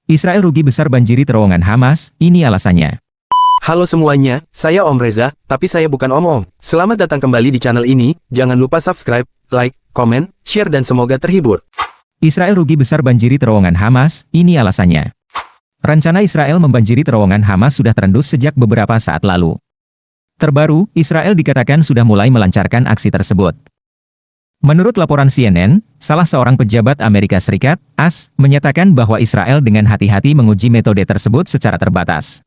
Israel rugi besar banjiri terowongan Hamas, ini alasannya. Halo semuanya, saya Om Reza, tapi saya bukan Om-Om. Selamat datang kembali di channel ini, jangan lupa subscribe, like, komen, share dan semoga terhibur. Israel rugi besar banjiri terowongan Hamas, ini alasannya. Rencana Israel membanjiri terowongan Hamas sudah terendus sejak beberapa saat lalu. Terbaru, Israel dikatakan sudah mulai melancarkan aksi tersebut. Menurut laporan CNN, salah seorang pejabat Amerika Serikat, AS, menyatakan bahwa Israel dengan hati-hati menguji metode tersebut secara terbatas.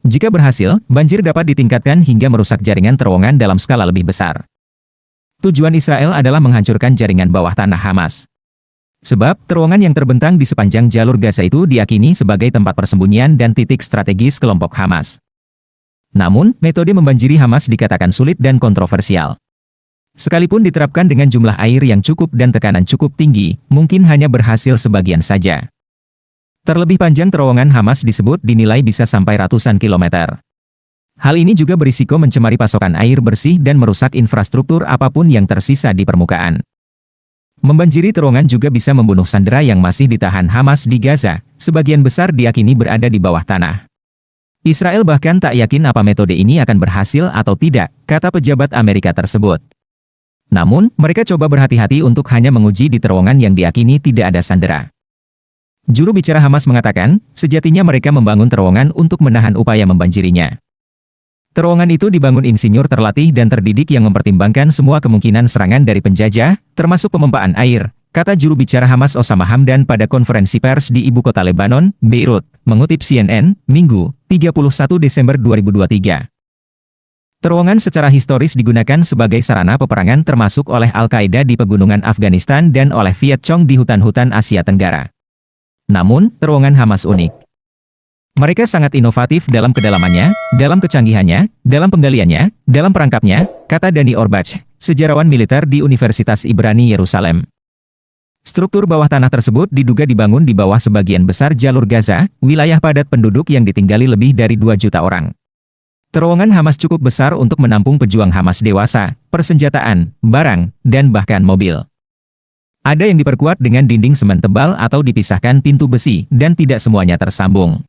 Jika berhasil, banjir dapat ditingkatkan hingga merusak jaringan terowongan dalam skala lebih besar. Tujuan Israel adalah menghancurkan jaringan bawah tanah Hamas. Sebab, terowongan yang terbentang di sepanjang jalur Gaza itu diyakini sebagai tempat persembunyian dan titik strategis kelompok Hamas. Namun, metode membanjiri Hamas dikatakan sulit dan kontroversial. Sekalipun diterapkan dengan jumlah air yang cukup dan tekanan cukup tinggi, mungkin hanya berhasil sebagian saja. Terlebih panjang terowongan Hamas disebut dinilai bisa sampai ratusan kilometer. Hal ini juga berisiko mencemari pasokan air bersih dan merusak infrastruktur apapun yang tersisa di permukaan. Membanjiri terowongan juga bisa membunuh sandera yang masih ditahan Hamas di Gaza, sebagian besar diyakini berada di bawah tanah. Israel bahkan tak yakin apa metode ini akan berhasil atau tidak, kata pejabat Amerika tersebut. Namun, mereka coba berhati-hati untuk hanya menguji di terowongan yang diyakini tidak ada sandera. Juru bicara Hamas mengatakan, sejatinya mereka membangun terowongan untuk menahan upaya membanjirinya. Terowongan itu dibangun insinyur terlatih dan terdidik yang mempertimbangkan semua kemungkinan serangan dari penjajah, termasuk pemompan air, kata juru bicara Hamas Osama Hamdan pada konferensi pers di ibu kota Lebanon, Beirut, mengutip CNN, Minggu, 31 Desember 2023. Terowongan secara historis digunakan sebagai sarana peperangan termasuk oleh Al-Qaeda di pegunungan Afghanistan dan oleh Viet Cong di hutan-hutan Asia Tenggara. Namun, terowongan Hamas unik. Mereka sangat inovatif dalam kedalamannya, dalam kecanggihannya, dalam penggaliannya, dalam perangkapnya, kata Dani Orbach, sejarawan militer di Universitas Ibrani Yerusalem. Struktur bawah tanah tersebut diduga dibangun di bawah sebagian besar jalur Gaza, wilayah padat penduduk yang ditinggali lebih dari 2 juta orang. Terowongan Hamas cukup besar untuk menampung pejuang Hamas dewasa, persenjataan, barang, dan bahkan mobil. Ada yang diperkuat dengan dinding semen tebal atau dipisahkan pintu besi, dan tidak semuanya tersambung.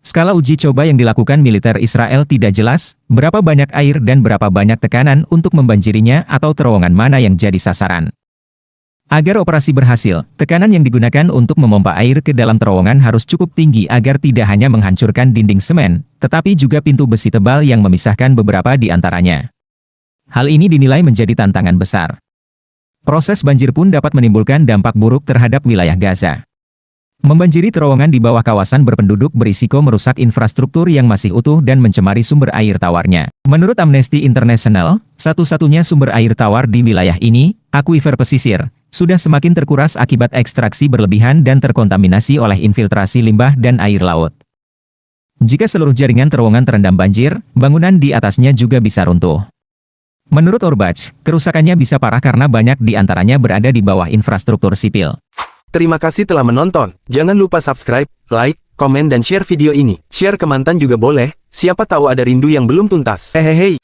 Skala uji coba yang dilakukan militer Israel tidak jelas, berapa banyak air dan berapa banyak tekanan untuk membanjirinya atau terowongan mana yang jadi sasaran. Agar operasi berhasil, tekanan yang digunakan untuk memompa air ke dalam terowongan harus cukup tinggi agar tidak hanya menghancurkan dinding semen, tetapi juga pintu besi tebal yang memisahkan beberapa di antaranya. Hal ini dinilai menjadi tantangan besar. Proses banjir pun dapat menimbulkan dampak buruk terhadap wilayah Gaza. Membanjiri terowongan di bawah kawasan berpenduduk berisiko merusak infrastruktur yang masih utuh dan mencemari sumber air tawarnya. Menurut Amnesty International, satu-satunya sumber air tawar di wilayah ini, akuifer pesisir, sudah semakin terkuras akibat ekstraksi berlebihan dan terkontaminasi oleh infiltrasi limbah dan air laut. Jika seluruh jaringan terowongan terendam banjir, bangunan di atasnya juga bisa runtuh. Menurut Orbach, kerusakannya bisa parah karena banyak di antaranya berada di bawah infrastruktur sipil. Terima kasih telah menonton, jangan lupa subscribe, like, komen dan share video ini. Share ke mantan juga boleh, siapa tahu ada rindu yang belum tuntas. Hehehe.